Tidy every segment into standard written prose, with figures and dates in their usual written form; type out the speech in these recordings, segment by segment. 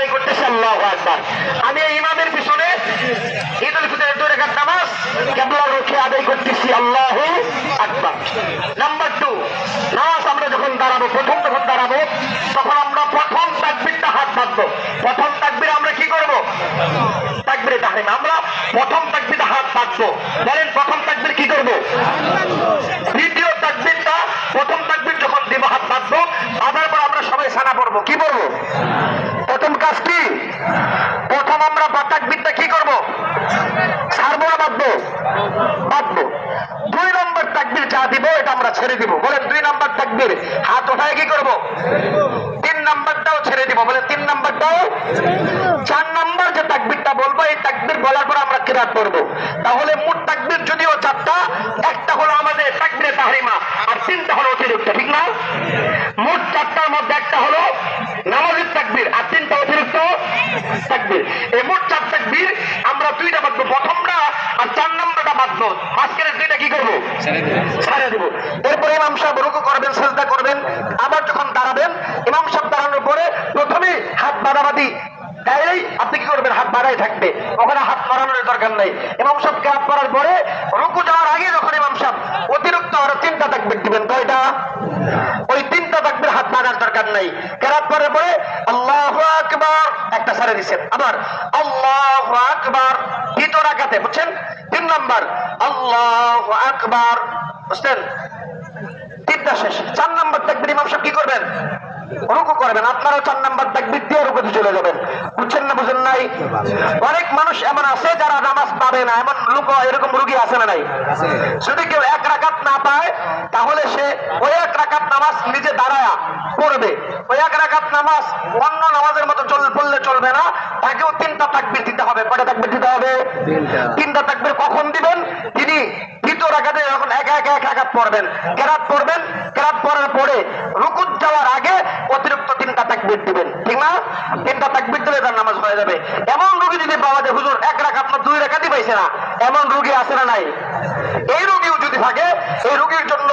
আদায় করতেছি আল্লাহু আকবার। আমি এই ইমামের পিছনে ঈদুল ফিতরের 2 রাকাত নামাজ কিবলার রুখে আদায় করতেছি আল্লাহু আকবার। নাম্বার 2, নামাজ আমরা যখন দাঁড়াবো, যখন দাঁড়াবো তখন আমরা প্রথম তাকবীরটা হাত বাঁধবো। প্রথম তাকবীর আমরা কি করব? তাকবীরে তাহরিমা। আমরা প্রথম তাকবীরে হাত বাঁধবো। বলেন প্রথম তাকবীর কি করব? দ্বিতীয় তাকবীরটা, প্রথম তাকবীর যখন দিব হাত বাঁধবো, বাঁধার পর আমরা সবাই সানা পড়বো। কি পড়বো? প্রথম কাজ কি? প্রথম আমরা তাকবীরটা কি করব? ছাড়বো না বাঁধবো? বাঁধবো। 2 নম্বর তাকবীর যা দিব এটা আমরা ছেড়ে দিব। বলেন 2 নম্বর তাকবীর হাত ওঠায় কি করব? 3 নম্বরটাও ছেড়ে দিব। বলেন 3 নম্বরটাও। 4 নম্বর যে তাকবীরটা বলবো, এই তাকবীর বলার পর আমরা কিরাত পড়বো। তাহলে মোট তাকবীর যদিও 4টা, একটা হলো আমাদের তাকবীরে তাহরিমা আর 3টা হলো অতিরিক্ত, ঠিক না? মোট 4টার মধ্যে একটা হলো নামাজের তাকবীর আর 3টা অতিরিক্ত তাকবীর। এই মোট 4 তাকবীর আমরা 2টা বাঁধবো, প্রথমটা আর 4 নম্বরটা বাঁধবো। মাঝখানে 2টা কি করবো? ছেড়ে দেব। এরপরে ইমাম সাহেব রুকু করবেন, সিজদা করবেন। আবার যখন দাঁড়াবেন, ইমাম সাহেব দাঁড়ানোর পরে প্রথমে হাত বাঁধাবাঁধি তাইলেই আপনি কি করবেন? হাত বাড়াই থাকবে, ওখানে হাত মারানোর দরকার নাই। ইমাম সাহেব কেরাত করার পরে রুকু যাওয়ার আগে যখন ইমাম সাহেব অতিরিক্ত আরো 3টা তাকবীর দিবেন। কয়টা? ওই 3টা তাকবীর হাত বাঁধার দরকার নাই। কেরাত করার পরে আল্লাহু আকবার একটা সারে দিচ্ছেন, আবার আল্লাহু আকবার দ্বিতীয় রাকাতে, বুঝছেন? 3 নাম্বার আল্লাহু আকবার, বুঝছেন? 3টা শেষ। 4 নাম্বার তাকবীর ইমাম সাহেব কি করবেন? রুকু করবেন। আপনারা 4 নাম্বার তাকবীর দিয়ে রুকুতে চলে যাবেন। বুঝছেন না? বুঝেন নাই? অনেক মানুষ এমন আছে যারা নামাজ পাবে না, এমন লোক, এরকম রোগী আছে না নাই? যদি কেউ 1 রাকাত না পায় তাহলে সে ওই 1 রাকাত নামাজ নিজে দাঁড়ায়া পড়বে। ওই 1 রাকাত নামাজ অন্য নামাজের মতো পড়লে চলবে না, তাকেও 3টা তাকবীর দিতে হবে। কয়টা তাকবীর দিতে হবে? 3টা তাকবীর কখন দিবেন? তিনি দ্বিতীয় রাকাতে যখন এক রাকাত পড়বেন, কেরাত পড়বেন, কেরাত পড়ার পরে রুকুত যাওয়ার আগে অতিরিক্ত 3টা তাকবীর দিবেন, ঠিক না? 3টা তাকবীর দিলে তার নামাজ হয়ে যাবে। এমন রোগী যদি পাওয়া যায় হুজুর 1 রাকাত না 2 রাকাতই পাইছে না, এমন রোগী আছে না নাই? এই রোগীও যদি থাকে, এই রোগীর জন্য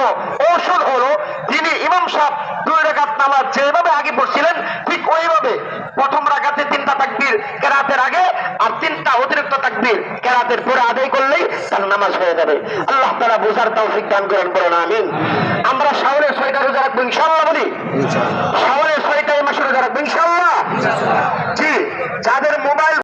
ঔষধ হলো যিনি ইমাম সাহেব 2 রাকাত নামাজ যেভাবে আগে পড়ছিলেন ঠিক ওইভাবে প্রথম রাকাতে 3টা তাকবীর কেরাতের আগে আর 3টা অতিরিক্ত তাকবীর কেরাতের পরে আদায় করলেই তার নামাজ হয়ে যাবে। আল্লাহ তাআলা বুঝার তৌফিক দান করেন, বলেন আমিন। আমরা শাওনের 6টা রোজা রাখবো ইনশাআল্লাহ। বলি শাওনের 6টা মাসে রোজা রাখবো ইনশাআল্লাহ। জি, যাদের মোবাইল